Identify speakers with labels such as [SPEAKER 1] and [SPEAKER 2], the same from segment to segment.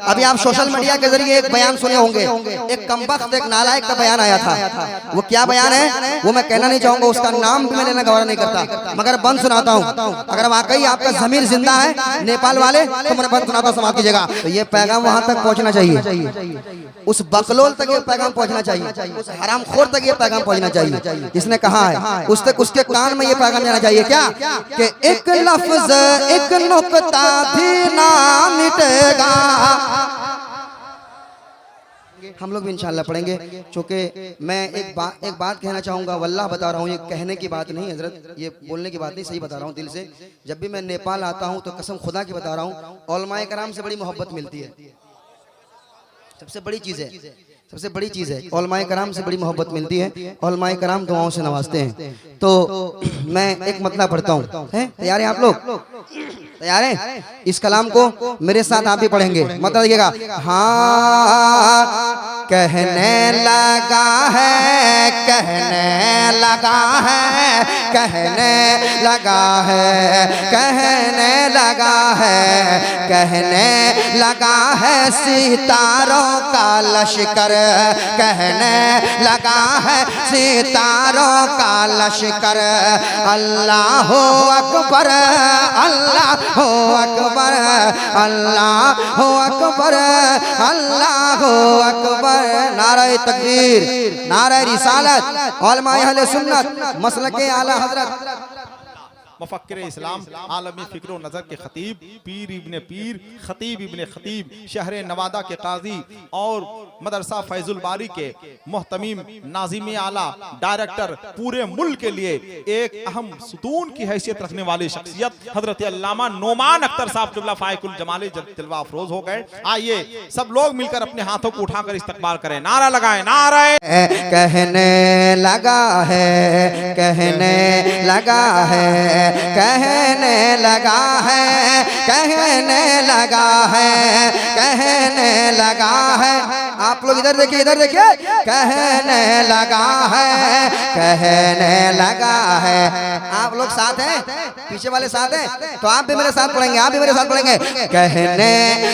[SPEAKER 1] अभी आप social media के जरिए एक बयान सुने होंगे, एक कमबख्त एक नालायक का बयान आया था। वो क्या बयान है वो मैं कहना नहीं चाहूंगा, उसका नाम भी मैं लेना गवारा नहीं करता, मगर बंद सुनाता हूँ। अगर वाकई आपका जमीर जिंदा है नेपाल वाले तो मैं बंद सुनाता हूँ, समाप्त कीजिएगा। तो ये पैगाम वहां तक पहुंचना चाहिए, उस बकलोल तक ये पैगाम पहुंचना चाहिए, उस हरामखोर तक ये पैगाम पहुंचना चाहिए जिसने कहा है, उस तक उसके कान में ये पैगाम जाना चाहिए क्या कि एक लफ्ज एक नुक्ता भी ना मिटेगा। हम लोग भी इंशाल्लाह पढ़ेंगे। चूंकि मैं एक बात कहना चाहूँगा, वल्लाह बता रहा हूँ, ये कहने की बात नहीं हजरत, ये बोलने की बात नहीं, सही बता रहा हूँ दिल से। जब भी मैं नेपाल आता हूँ तो कसम खुदा की बता रहा हूँ, उलमाए कराम से बड़ी मोहब्बत मिलती है। सबसे बड़ी चीज़ है, सबसे बड़ी चीज़ है, उलमाए कराम से बड़ी मोहब्बत मिलती है। उलमाए कराम दुआओं से नवाजते हैं। तो मैं एक मतला पढ़ता हूँ, तैयार हैं आप लोग? तैयार हैं? इस कलाम को मेरे साथ आप भी पढ़ेंगे, मतलब देखिएगा। हाँ कहने लगा है, कहने लगा है, कहने लगा है, कहने लगा है, कहने लगा है सितारों का लश्कर, कहने लगा है सितारों का लश्कर। अल्लाह अकबर, अल्लाह अकबर, अल्लाह अकबर, अल्लाह अकबर। नारे तकबीर, नारे रिसालत, उलमाए अहले सुन्नत, मसलके आला हजरत,
[SPEAKER 2] मुफक्किर इस्लाम, आलमी फिक्र नज़र के खतीब, पीर इब्ने पीर, खतीब इब्ने खतीब, शहर नवादा के काजी और मदरसा फैजुल बारी के मोहतमीम नाज़िम आला डायरेक्टर, पूरे मुल्क के लिए एक अहम सुतून की हैसियत रखने वाली शख्सियत हजरत अल्लामा नोमान अख्तर साहब क़िबला फाइकुल जमाली जलवा अफरोज हो गए। आइए सब लोग मिलकर अपने हाथों को उठाकर इस्तकबाल करें, नारा लगाएं, नारा।
[SPEAKER 1] कहने लगा है, कहने लगा है, कहने लगा है, कहने लगा है, कहने लगा है। आप लोग इधर देखिए, इधर देखिए। कहने लगा है, कहने लगा है। आप लोग साथ हैं, पीछे वाले साथ हैं, तो आप भी मेरे साथ पढ़ेंगे, आप भी मेरे साथ पढ़ेंगे। कहने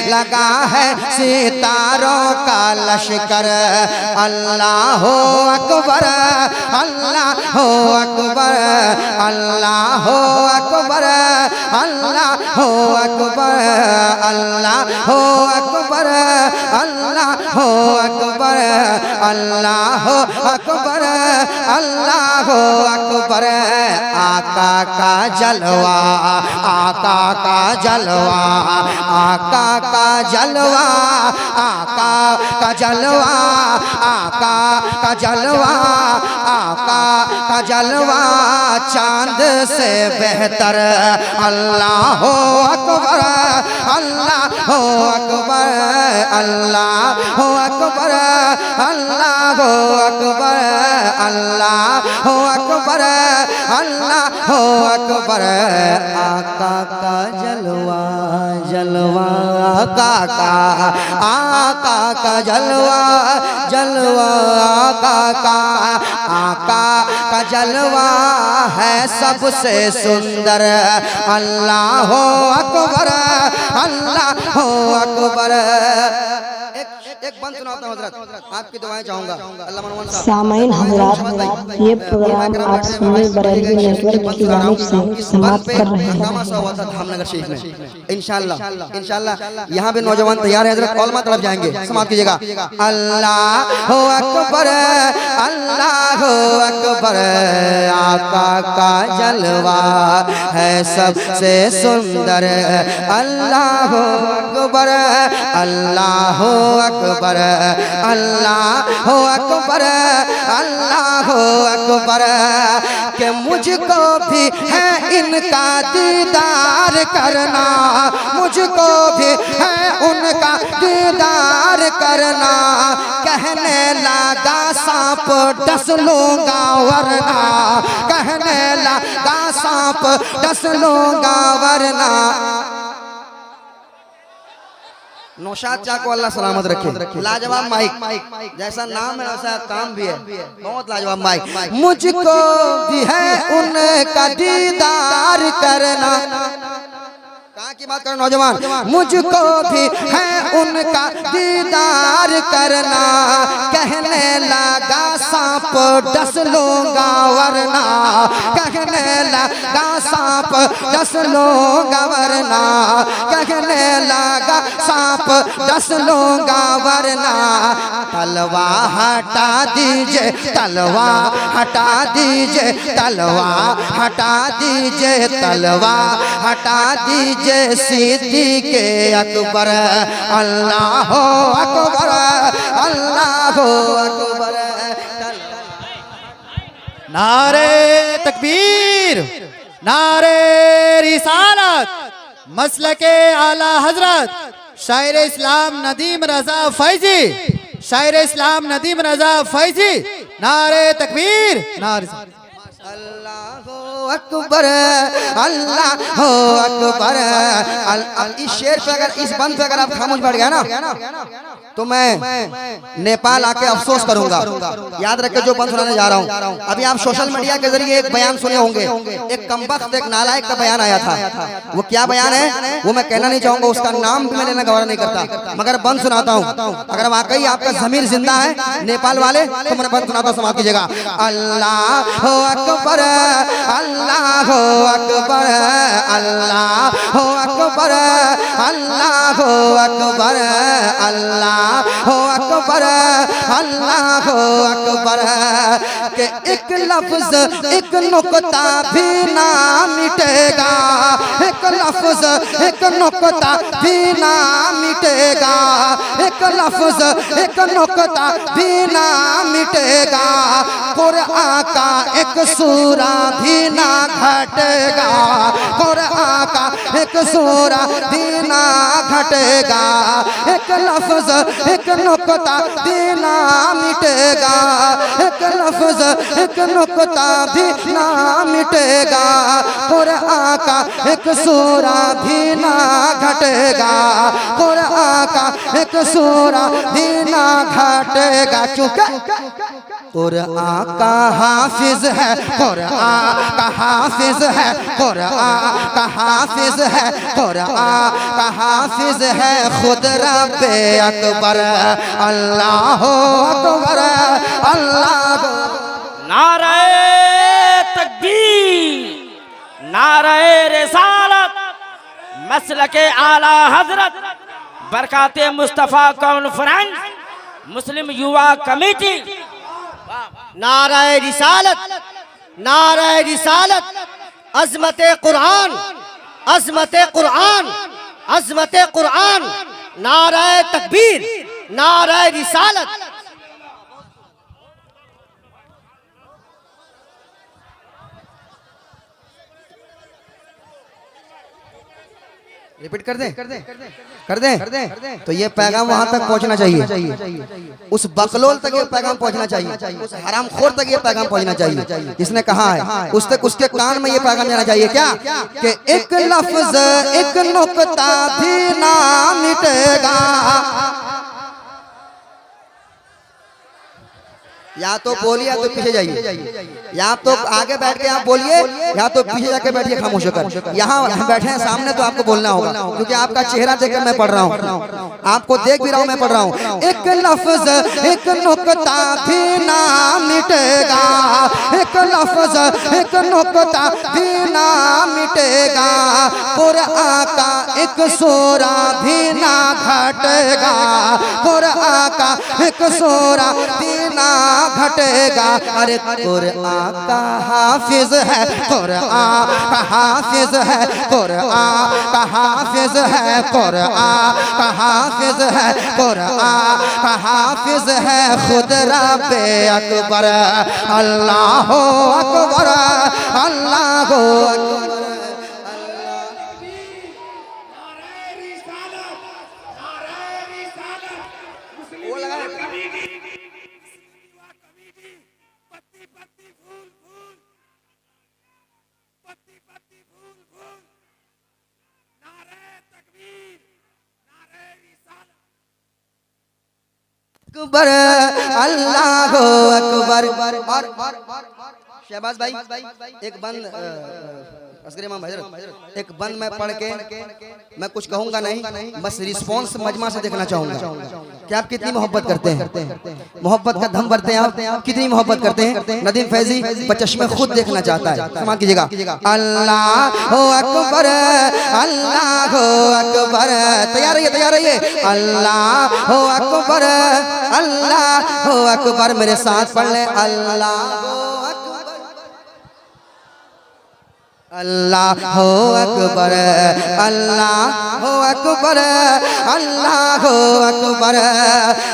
[SPEAKER 1] लगा है सितारों का लश्कर, अल्लाह अकबर, अल्लाह अकबर, अल्लाह अकबर, अल्लाह अकबर, अल्लाह अकबर, अल्लाह अकबर, अल्लाह अकबर, अल्लाह अकबर। आका का जलवा, आका का जलवा, आका का जलवा, आका का जलवा, आका का जलवा, आका का जलवा चांद से बेहतर। अल्लाह अकबर, अल्लाह अकबर, अल्लाह अकबर, अल्लाह अकबर, अल्लाह अकबर, अल्लाह अकबर। आका का जलवा, जलवा आका का, आका का जलवा, जलवा आका का, आका का जलवा है सबसे सुंदर। अल्लाह अकबर, अल्लाह अकबर। एक बंद सुनाता हूं हजरत, आपकी दुआएं चाहूंगा।
[SPEAKER 3] सामाइन हजरात, ये प्रोग्राम आप सुन्नी बरेलवी नेटवर्क की जानिब से समाप्त कर रहे हैं।
[SPEAKER 1] धामनगर शरीफ में इंशाल्लाह, इंशाल्लाह यहाँ पे नौजवान तैयार है हजरत, औलमा तरफ जाएंगे, समाप्त कीजिएगा। अल्लाह अकबर, अल्लाह अकबर। आका का जलवा है सबसे सुंदर। अल्लाह अकबर, अल्लाह अकबर, अल्लाह अकबर, अल्लाह अकबर। कि मुझको भी है इनका दीदार करना, मुझको भी है उनका दीदार करना। कहने लगा सांप डस लूंगा वरना, कहने लगा सांप डस लूंगा वरना। नौशाद चा को अल्लाह सलामत रखे। लाजवाब माइक, जैसा नाम है वैसा काम भी है, बहुत लाजवाब माइक। मुझको भी है उनका दीदार करना, कहाँ की बात करो नौजवान, मुझको भी है उनका दीदार करना, कहने लगा सांप डस लूंगा वरना, कहने लगा सांप डस लूंगा वरना, कहने लगा सांप डस लूंगा वरना, तलवा हटा दीजिए, तलवा हटा दीजिए, तलवा हटा दीजिए, तलवा हटा दीजिए सिद्दीक़ अकबर, अल्लाह अकबर, अल्लाह अकबर।
[SPEAKER 4] नारे तकबीर, नारे रिसालत, मसलके आला हजरत शायर इस्लाम नदीम रजा फैजी, शायर इस्लाम नदीम रजा फैजी, नारे तकबीर, नारे
[SPEAKER 1] अल्लाह अकबर, अल्लाह अकबर। इस शेर पे अगर, इस बंद पे अगर आप खामोश बैठ गया ना तो मैं नेपाल आके अफसोस करूंगा। याद रख के जो बंद सुनाने जा रहा हूँ, अभी आप सोशल मीडिया के जरिए एक बयान सुने होंगे, एक कमबख्त, एक नालायक का बयान आया था। वो क्या बयान है वो मैं कहना नहीं चाहूंगा, उसका नाम भी मैं लेना गवारा नहीं करता, मगर बंद सुनाता हूँ। अगर वाकई आपका ज़मीर जिंदा है नेपाल वाले तो मैं बंद सुनाता हूँ, समाप्त कीजिएगा। अल्लाह अकबर, अल्लाह अकबर, अल्लाह अकबर, अल्लाह अकबर, अल्लाह अकबर, अल्लाह अकबर। के एक लफ्ज एक नुक्ता भी ना मिटेगा, एक लफ्ज एक नुक्ता भी ना मिटेगा, एक लफ्ज एक नुक्ता भी ना मिटेगा, कुरान का एक सूरा भी ना घटेगा, कुरान का एक सूरा भी ना घटेगा, एक लफ्ज एक नुक्ता भी ना मिटेगा, एक लफ्ज एक नुक्ता भी ना मिटेगा, कुरान का एक सूरा भी ना घटेगा, कुरान का एक सूरा भी ना घटेगा। चुका कुरान का हाफिज है, कुरान का हाफिज है, कुरान का हाफिज है, कुरान का हाफिज है खुद रब्बे अकबर, अल्लाह अकबर, अल्लाह।
[SPEAKER 5] नारे तकबीर, नारे रिसालत, मसलके आला हजरत, बरकाते मुस्तफ़ा कॉन्फ्रेंस, मुस्लिम युवा कमेटी।
[SPEAKER 4] नारे रिसालत, नारे रिसालत, अज़मत कुरान, अज़मत कुरान, अज़मत कुरान, नारे तकबीर, नारे रिसालत।
[SPEAKER 1] रिपीट कर दें तो ये पैगाम वहां तक पहुंचना चाहिए, उस बकलोल तक ये पैगाम पहुंचना चाहिए, उस हरामखोर तक ये पैगाम पहुंचना चाहिए जिसने कहा है, उस तक उसके कान में ये पैगाम जाना चाहिए क्या कि एक लफ्ज एक नुक्ता भी ना मिटेगा। या तो बोलिए या तो पीछे जाइए, या तो आगे बैठ के आप बोलिए या तो पीछे जाके बैठिए खामोश होकर। यहाँ बैठे हैं सामने तो आपको बोलना होगा, क्योंकि आपका चेहरा देखकर मैं पढ़ रहा हूँ, आपको देख भी रहा हूँ, मैं पढ़ रहा हूँ। एक लफ्ज एक नुक्ता भी ना मिटेगा, एक लफ्ज एक नुक्ता भी ना मिटेगा, कुरान का एक सूरा भी ना घटेगा, कुरान का एक सूरा भी ना घटेगा। अरे कुरान का हाफिज है, कुरान का हाफिज है, कुरान का हाफिज है, कुरान का हाफिज है, कुरान का हाफिज है खुद रब्बे अकबर, अल्लाह अकबर, अल्लाह अकबर। अकबर, अल्लाह अकबर। और शहबाज भाई एक बंद असगरे इमाम हजरत एक बंद में पढ़ के मैं कुछ कहूंगा नहीं, बस रिस्पॉन्स मजमा से देखना चाहूंगा कि आप कितनी मोहब्बत करते हैं, मोहब्बत का दम भरते हैं आप, कितनी मोहब्बत करते हैं। नदीम फैजी बचश्मे खुद देखना चाहता है, समाज कीजिएगा। अल्लाह हो अकबर, अल्लाह हो अकबर, तैयार रहिए, अल्लाह हो अकबर, अल्लाह हो अकबर, मेरे साथ पढ़ ले, अल्लाह अल्लाह हो अकबर, अल्लाह हो अकबर, अल्लाह हो अकबर।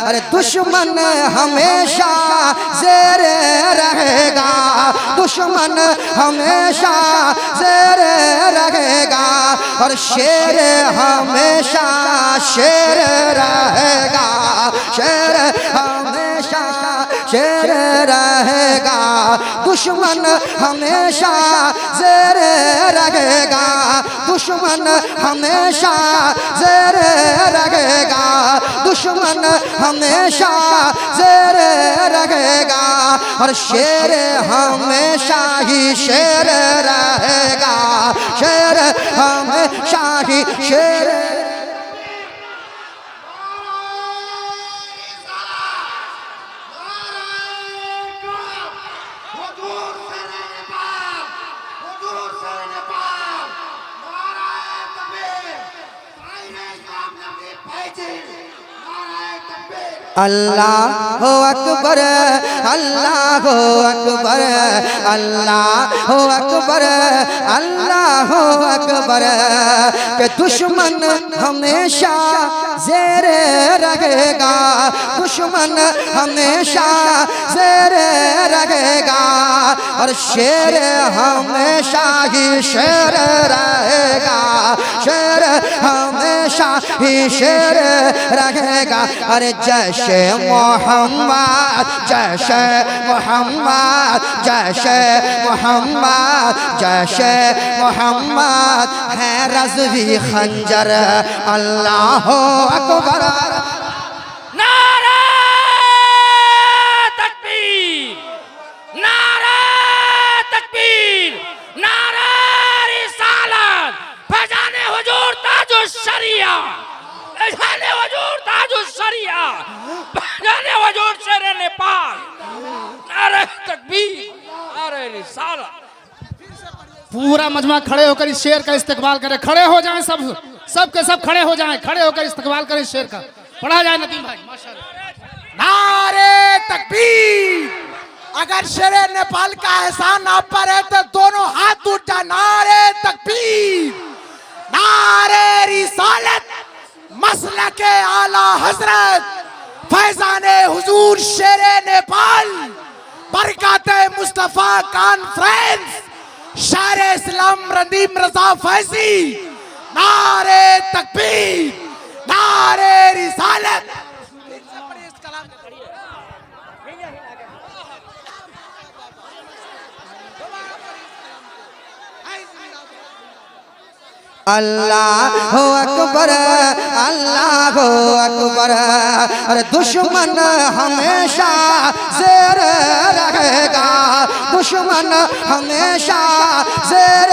[SPEAKER 1] अरे दुश्मन हमेशा ज़ेर रहेगा, दुश्मन हमेशा ज़ेर रहेगा, और शेर हमेशा शेर रहेगा, शेर हमेशा शेर रहेगा, दुश्मन हमेशा ज़ेर रहेगा, दुश्मन हमेशा ज़ेर रहेगा, दुश्मन हमेशा ज़ेर रहेगा, और शेर हमेशा ही शेर रहेगा, शेर हमेशा ही शेर। अल्लाह हो अकबर, अल्लाह हो अकबर, अल्लाह हो अकबर, अल्लाह हो अकबर। के दुश्मन हमेशा ज़ेर रहेगा, दुश्मन हमेशा ज़ेर रहेगा, और शेर हमेशा ही शेर रहेगा, शेर हमेशा ही शेर रहेगा। अरे जैसे मोहम्मद, जैसे मोहम्मद, जैसे मोहम्मद, जैसे मोहम्मद है रज़वी खंजर, अल्लाह अकबर।
[SPEAKER 5] नारे तकबीर, नारे तकबीर, नारे रिसालत, फैज़ाने हुजूर ताजुश शरिया, फैज़ाने हुजूर ताजुश शरिया, फैज़ाने हुजूर शेर नेपाल, नारे तकबीर, नारे रिसालत।
[SPEAKER 6] पूरा मजमा खड़े होकर इस शेर का इस्तकबाल करें, खड़े हो जाएं, सब के सब खड़े हो जाएं, खड़े होकर इस्तकबाल करें शेर का। पढ़ा जाए नदीम भाई, माशाअल्लाह।
[SPEAKER 7] नारे तकबीर। अगर शेर नेपाल का एहसान आप पर है तो दोनों हाथ उठ जा। नारे तकबीर, नारे रिसालत, मसलके आला हजरत, फैजाने हुजूर शेर नेपाल, बरकाते मुस्तफा कॉन्फ्रेंस, शायर इस्लाम नदीम रजा फैजी। नारे तकबीर, नारे रिसालत।
[SPEAKER 1] अल्लाह हो अकबर, अल्लाह हो अकबर। अरे दुश्मन हमेशा ज़ेर रहेगा, दुश्मन हमेशा ज़ेर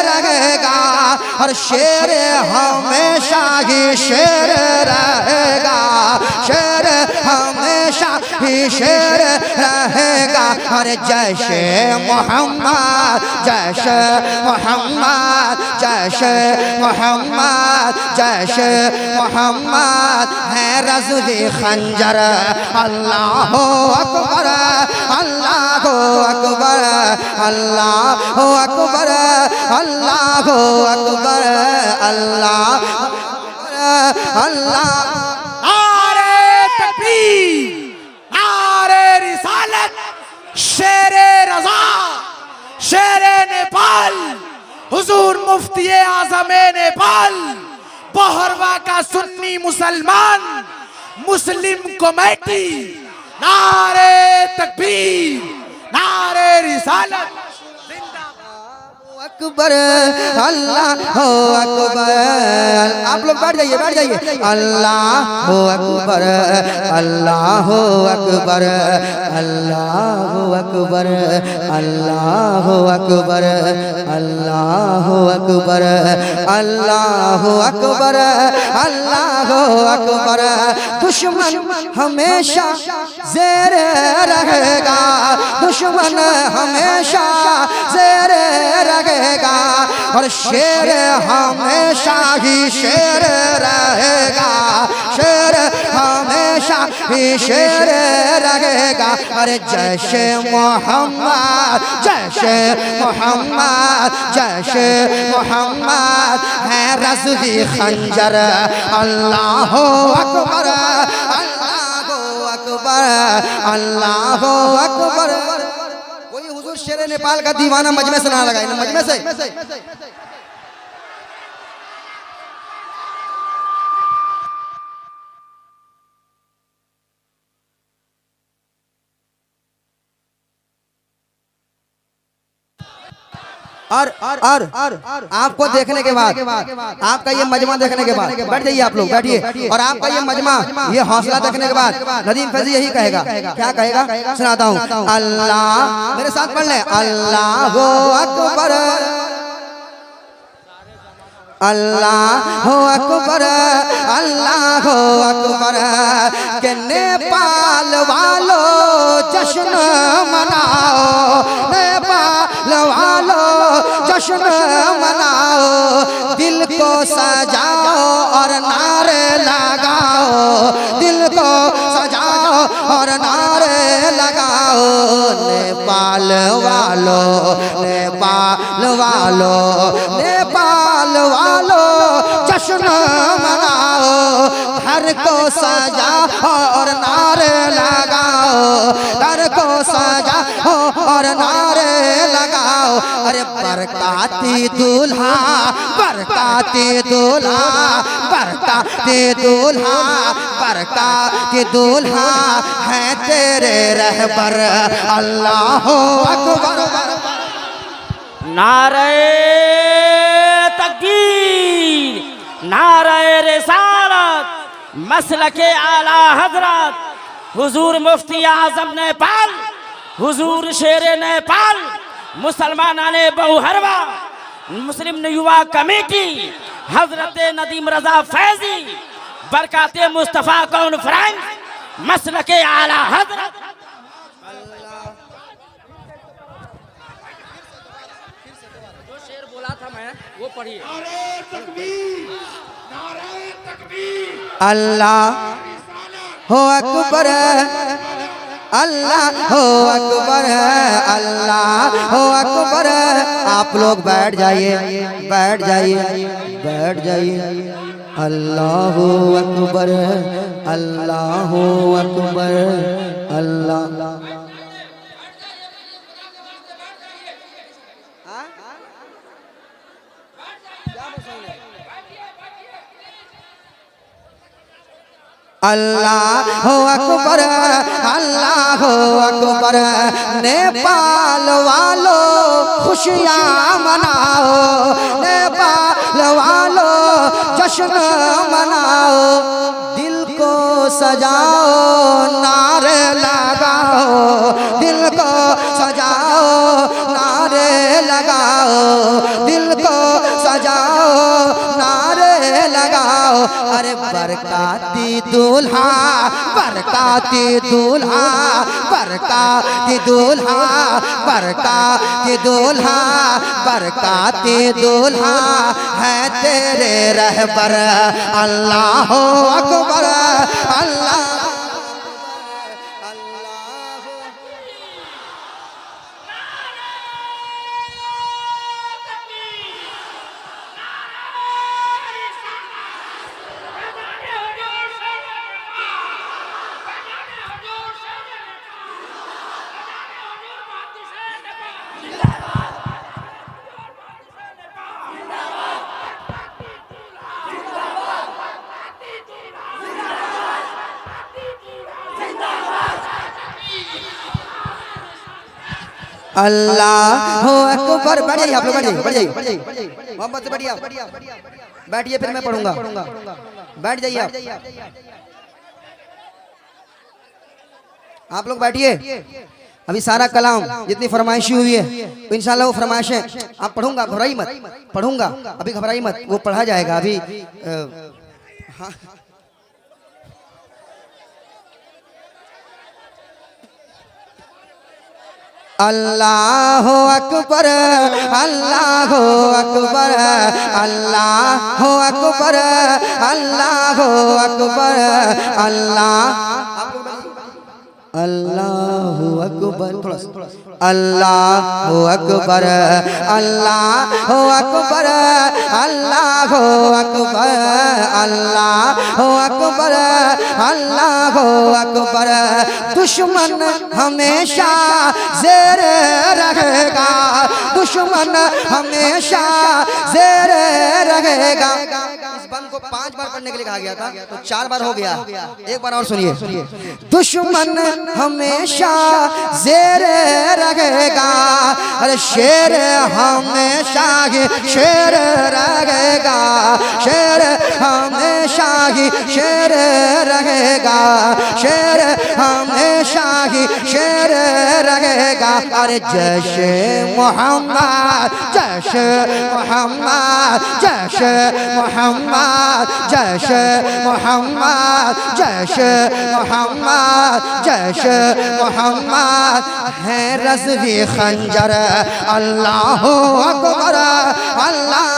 [SPEAKER 1] रहेगा, और शेर हमेशा ही शेर रहेगा, शेर हमेशा ही शेर रहेगा। अरे जैसे मोहम्मद, जैसे मोहम्मद, जैसे मोहम्मद, जैसे मोहम्मद है रज़वी खंजर, अल्लाह अकबर, अल्लाह अकबर, अल्लाह अकबर, अल्लाह अकबर, अल्लाह अल्लाह।
[SPEAKER 7] नारे तकबीर, नारे रिसालत, शेर रज़ा, शेर नेपाल, हुजूर मुफ्ती आज़म नेपाल, बहरवा का सुन्नी मुसलमान, मुस्लिम कमेटी। नारे तकबीर, नारे रिसालत।
[SPEAKER 1] अकबर अल्लाह हो अकबर। आप लोग बैठ जाइए बैठ जाइए। अल्लाह हो अकबर अल्लाह हो अकबर अल्लाह हो अकबर अल्लाह हो अकबर अल्लाह हो अकबर अल्लाह हो अकबर अल्लाह हो अकबर। दुश्मन हमेशा ज़ेर रहेगा, दुश्मन हमेशा ज़ेर रहेगा और शेर हमेशा ही शेर रहेगा, शेर हमेशा ही शेर रहेगा। अरे जैसे मोहम्मद जैसे मोहम्मद जैसे मोहम्मद है रज़्वी खंजर। अल्लाह अकबर अल्लाह अकबर अल्लाह अकबर। कोई हुजूर शेर नेपाल का दीवाना मजमे से ना लगाए, मजमे से। और आपको देखने के बाद, आपका ये मजमा देखने के बाद, बैठ जाइए आप लोग बैठिए। और आपका ये मजमा, ये हौसला देखने के बाद नदीम फैजी यही कहेगा, क्या कहेगा सुनाता हूँ। अल्लाह, मेरे साथ पढ़ लें, अल्लाह अकबर अल्लाह अकबर अल्लाह अकबर। के नेपाल वालों जश्न मनाओ, नेपाल वालों जश्न मनाओ। दिल को सजाओ और नारे लगाओ, दिल को सजाओ और नारे लगाओ। नेपाल वालों नेपाल वालों नेपाल वालों जश्न मनाओ। घर को सजाओ और नारे लगाओ, घर को सजाओ और नारे लगाओ। अरे बरकाती दूल्हा बरकाती दूल्हा बरकाती दूल्हा बरकाती दूल्हा है तेरे रहबर। अल्लाह अकबर।
[SPEAKER 5] नारे तकबीर, नारे रिसालत, मसलके आला हजरत हुजूर मुफ्ती आजम नेपाल, हुजूर शेर नेपाल, मुसलमानाने बहुहरवा, मुस्लिम युवा कमेटी, हजरत नदीम रजा फैजी, बरकाते मुस्तफ़ा कॉन्फ्रेंस, मसलके आला हजरत। जो शेर बोला था मैं वो पढ़िए।
[SPEAKER 1] अल्लाह हो अकबर अल्लाह हो अकबर अल्लाह हो अकबर। आप लोग बैठ जाइए बैठ जाइए बैठ जाइए। अल्लाह हो अकबर अल्लाह हो अकबर अल्लाह। अल्लाह हो अकबर अल्लाह हो अकबर। नेपाल वालों खुशियाँ मनाओ, नेपाल वालों जश्न मनाओ। दिल को सजाओ नारे लगाओ, दिल को सजाओ नारे लगाओ, दिल को सजाओ नारे लगाओ। अरे बरकाती दूल्हा बरकाती दूल्हा बरकाती दूल्हा बरकाती दूल्हा बरकाती दूल्हा है तेरे रहबर। अल्लाह अकबर अल्लाह। अल्लाह अकबर। बैठ जाइए आप लोग, बैठ जाइए मोहम्मद से बढ़िया बैठिए, फिर मैं पढ़ूंगा। बैठ जाइए आप लोग बैठिए। अभी सारा कलाम जितनी फरमाइशी हुई है तो इंशाल्लाह वो फरमाइशें आप पढ़ूंगा, घबराई मत, पढ़ूंगा अभी, घबराई मत, वो पढ़ा जाएगा अभी। हाँ अल्लाह अकबर, अल्लाह अकबर, अल्लाह अकबर, अल्लाह अकबर, अल्लाह अल्लाह अकबर। थोड़ा अल्लाह अकबर, अल्लाह अकबर, अल्लाह अकबर, अल्लाह अकबर, अल्लाह अकबर। दुश्मन हमेशा ज़ेर रहेगा, दुश्मन हमेशा ज़ेर रहेगा। इस बंद को 5 बार पढ़ने के लिए कहा गया था तो 4 बार हो गया। एक बार और सुनिए। दुश्मन हमेशा ज़ेर रहेगा, अरे शेर हमेशा ही शेर रहेगा, शेर हमेशा ही शेर रहेगा, शेर हमेशा ही शेर रहेगा। अरे जैसे मोहम्मद, जैसे मोहम्मद, जैसे मोहम्मद, जैसे मोहम्मद, जैसे मोहम्मद, जैसे मोहम्मद है रज़वी खंजर। अल्लाह अकबर, अल्लाह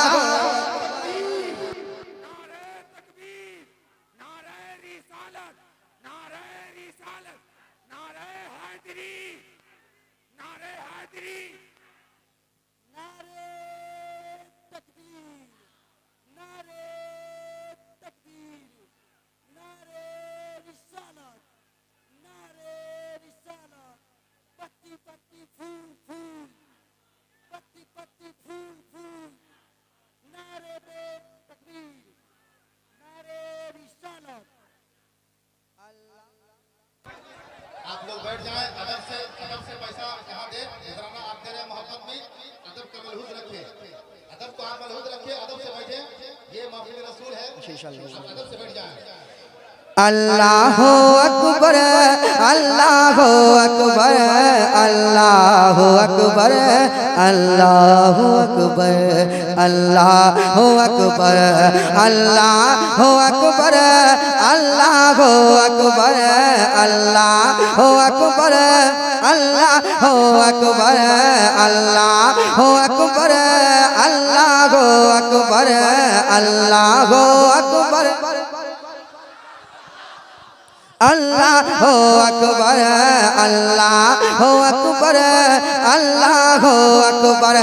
[SPEAKER 8] आप लोग बैठ जाएं, अदब से पैसा यहाँ दे, नजराना आप दे रहे मोहब्बत में, अदब का मलहूज रखे, अदब को आप मलहूज रखिए, अदब से बैठे, ये महफिल रसूल है, आप अदब से बैठ जाएं।
[SPEAKER 1] अल्लाह अकबर, अल्लाह अकबर, अल्लाह अकबर, अल्लाह अकबर, अल्लाह अकबर, अल्लाह अकबर, अल्लाह अकबर, अल्लाह अकबर, अल्लाह अकबर, अल्लाह अकबर, अल्लाह अकबर, अल्लाह अकबर, अल्लाह अकबर, अल्लाह अकबर, अल्लाह अकबर।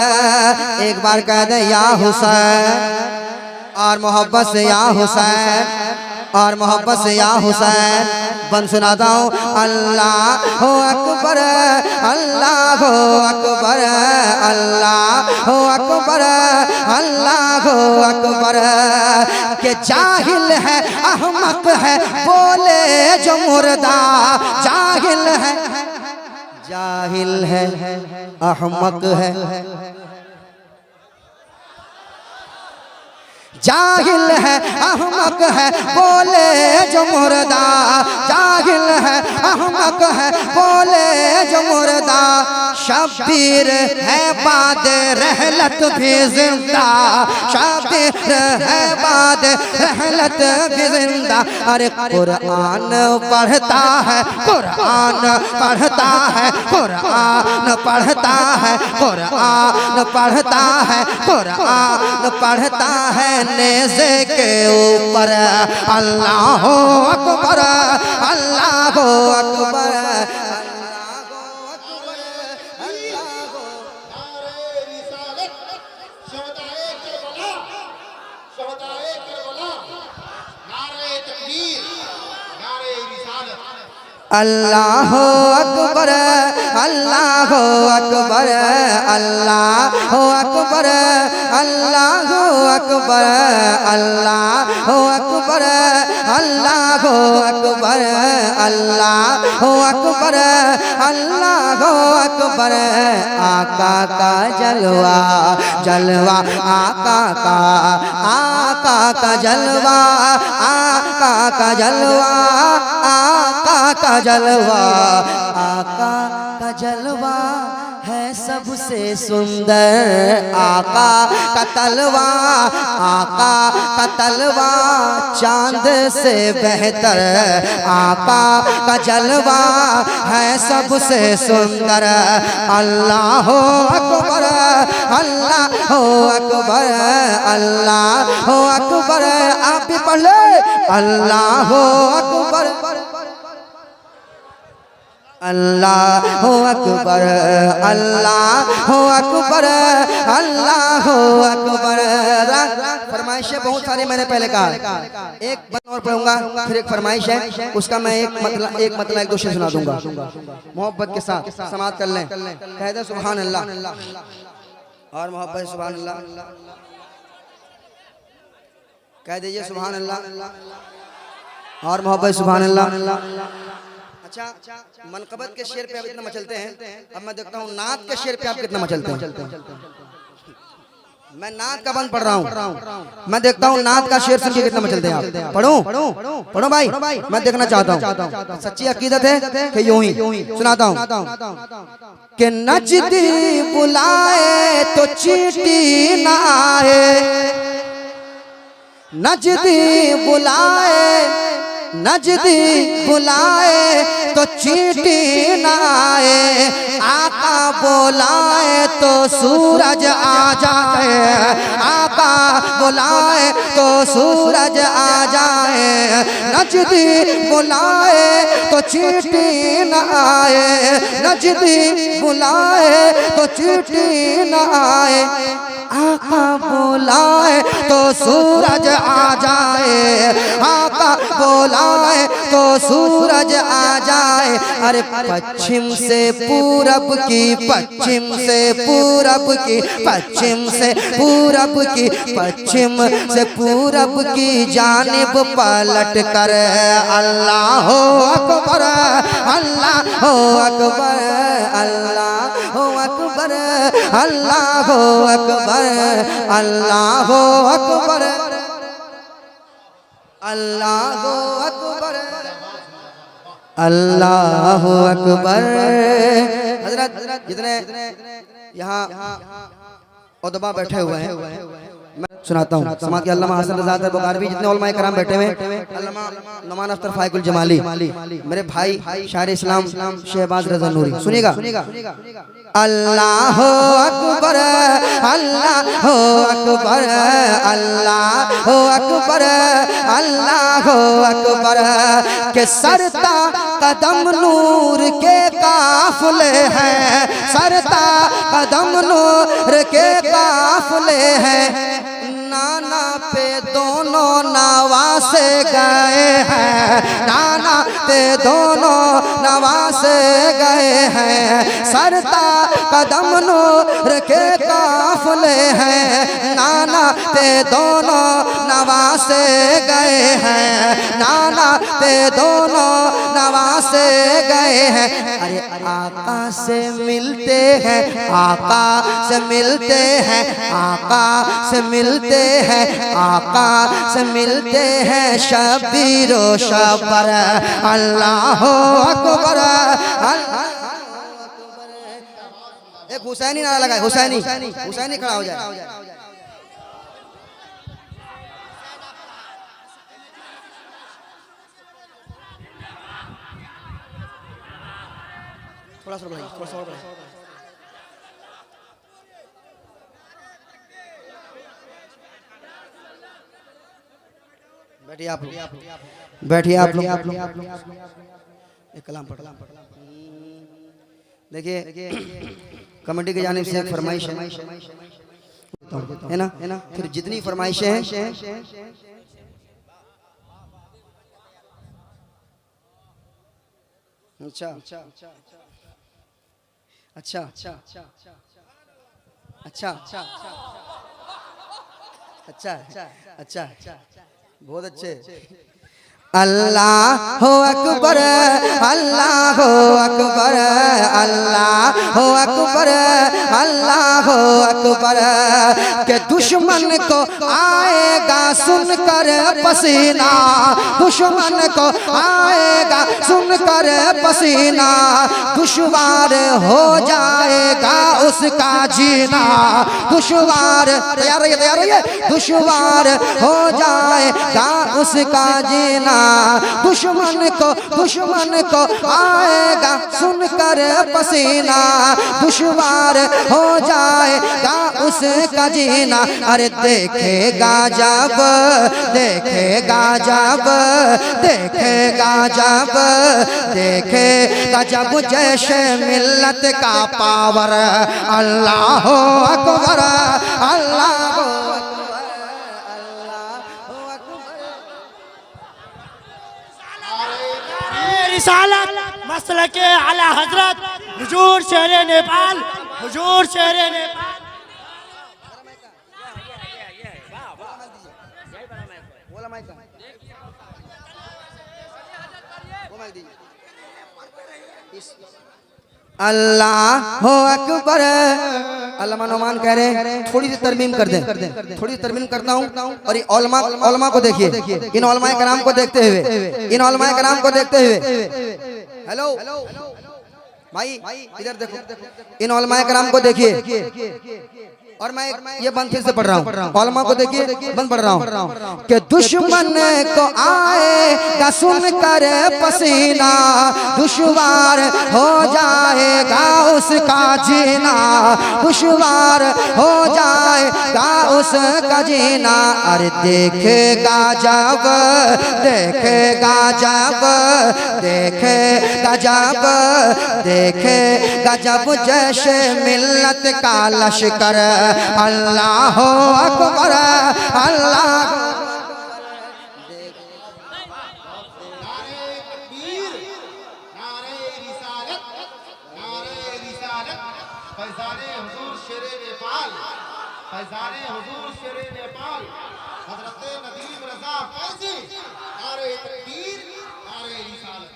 [SPEAKER 1] एक बार कह दे या हुसैन, और मोहब्बत से या हुसैन, और मोहब्बत से या हुसैन। बन सुनाता हूँ। अल्लाह अकबर, अल्लाह अकबर, अल्लाह अकबर, अल्लाह अकबर। के जाहिल है अहमक है बोले जो मुर्दा, जाहिल है, जाहिल है अहमक है, जाहिल है अहमक है बोले जो मुर्दा, जाहिल है अहमक है बोले जो मुर्दा। शब्बीर है बाद रहलत भी जिंदा, शब्बीर है बाद रहलत भी जिंदा। अरे कुरान पढ़ता है, कुरान पढ़ता है, कुरान पढ़ता है, कुरान पढ़ता है, कुरान पढ़ता है नेज़े के ऊपर। अल्लाह अकबर, अल्लाह अकबर, अल्लाह अकबर अल्लाह अकबर अल्लाह अकबर अल्लाह अकबर अल्लाह अकबर अल्लाह अकबर अल्लाह अकबर अल्लाह अकबर। आका का जलवा जलवा आका का जलवा आका का जलवा आका का जलवा आका का जलवा है सबसे सुंदर। आका का तलवा आका का तलवा चांद से बेहतर। आका का जलवा है सबसे सुंदर। अल्लाह अकबर अल्लाह अकबर अल्लाह अकबर। आप भी पढ़ ले अल्लाह अकबर अल्लाह अकबर अल्लाह अकबर अल्लाह अकबर। फरमाइशें बहुत सारी मैंने पहले कहा, एक बंद और पढ़ूंगा फिर एक फरमाइश है, उसका मैं एक मतलब एक दो शेर सुना दूंगा मोहब्बत के साथ। समाअत कर लें, कह दे सुभान अल्लाह और मोहब्बत सुभान अल्लाह, कह दीजिए सुभान अल्लाह और मोहब्बत सुभान अल्लाह। अच्छा, मनकबत के शेर पे आप इतना मचलते हैं, अब मैं देखता हूँ नात के शेर पे आप कितना मचलते हैं। मैं नात का बंद पढ़ रहा हूँ, मैं देखता हूँ नात का शेर सुन के कितना मचलते हैं आप। पढ़ो पढ़ो भाई, मैं देखना चाहता हूँ। सच्ची अकीदत है कि यूं ही सुनाता हूँ कि नजदी बुलाए तो चींटी ना आए, नजदी बुलाए नजदी बुलाए तो चींटी न आए। आका बुलाए तो सूरज आ जाए, आका बुलाए तो सूरज आ जाए। नजदी बुलाए तो चींटी न आए, नजदी बुलाए तो चींटी न आए। आका बुलाए तो सूरज आ जाए, आका बुलाए तो सूरज आ जाए। अरे पश्चिम से पूरब की, पश्चिम से पूरब की, पश्चिम से पूरब की, पश्चिम से पूरब की जानिब पलट कर अल्लाह अकबर अल्लाह अकबर अल्लाह अकबर अल्लाह अकबर अल्लाह अकबर अल्लाह अकबर अल्लाह अकबर। हजरत जितने यहाँ उदबा बैठे हुए हैं मैं सुनाता हूँ। समाज के अल्लामा हसन रज़ा बुखारी जितने उलमाए कराम बैठे हुए, अल्लामा नुमान अख्तर फाइकुल जमाली, मेरे भाई शायर इस्लाम शहबाज रज़ा नूरी, सुनिएगा। अल्लाह अकबर अल्लाह अकबर अल्लाह अकबर अल्लाह अकबर। के सरता कदम नूर के काफिले हैं, सरता कदम नूर के काफिले हैं। नाना पे दोनों नवासे गए हैं, नाना पे दोनों नवासे गए हैं। सरता कदम नूर के काफिले हैं, नाना पे दोनों नवासे गए हैं, नाना पे दोनों नवासे गए हैं। अरे आका से मिलते हैं, आका से मिलते हैं, आका से मिलते हैं, आका से मिलते हैं शबीरो शबर अल्लाह अकबर अल्लाह। एक हुसैनी नारा लगाए, हुसैनी हुसैनी खड़ा हो जाए। थोड़ा सा बढ़ाइए, थोड़ा सा और बढ़ाइए। बैठिए आप लोग, बैठिए आप लोग। एक कलाम पढ़। देखिए कमेटी की जानिब से एक फरमाइश है ना, फिर जितनी फरमाइशें हैं अच्छा अच्छा अच्छा अच्छा अच्छा बहुत अच्छे। अल्लाह हो अकबर, अल्लाह हो अकबर, अल्लाह हो अकबर, अल्लाह हो अकबर। के दुश्मन को आएगा सुनकर पसीना, दुश्मन को आएगा सुनकर पसीना, दुश्वार हो जाएगा उसका जीना, दुश्वार, तैयार रहिए, दुश्वार हो जाएगा उसका जीना। दुश्मन को आएगा सुनकर पसीना, दुश्वार हो जाएगा उसका जीना। अरे देखेगा जब, देखेगा जब, देखेगा जब, देखेगा जब जैसे मिल्लत का पावर। अल्लाह अकबर, अल्लाह
[SPEAKER 4] रिसालत मसलके आला हजरत हुजूर शेर नेपाल, हुजूर शेर नेपाल।
[SPEAKER 1] अल्लाह हो अकबर। अल्लामा नौमान कह रहे हैं थोड़ी सी तरमीम कर दें, थोड़ी सी तरमीम करता हूँ। और ये उलमा को देखिए, इन उलमाए कराम को देखते हुए, इन उलमाए कराम को देखते हुए, हेलो भाई इधर देखो, इन उलमाए कराम को देखिए। और मैं ये बंद फिर से पढ़ रहा हूँ, उलमा को देखिए, बंद पढ़ रहा हूँ कि दुश्मन को आएगा सुनकर पसीना, दुश्वार हो जाएगा उसका जीना, दुश्वार हो जाएगा उसका जीना। अरे देखेगा जब, देखेगा जब, देखेगा जब, देखेगा जब जैसे मिल्लत का लश्कर। अल्लाह अकबर, अल्लाह
[SPEAKER 8] फैजाने हुजूर शेर नेपाल, फैजाने हुजूर शेर नेपाल, हजरत नदीम रजा फैजी। नारे तकबीर, नारे रिसालत।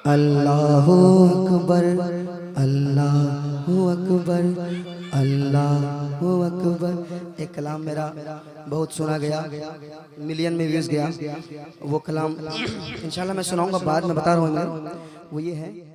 [SPEAKER 1] अल्लाहु अकबर, अल्लाहु अकबर, अल्लाहु अकबर। एक कलाम मेरा बहुत सुना गया, मिलियन में व्यूज गया। वो कलाम इंशाल्लाह मैं सुनाऊंगा, बाद में बता रहा हूँ। वो ये है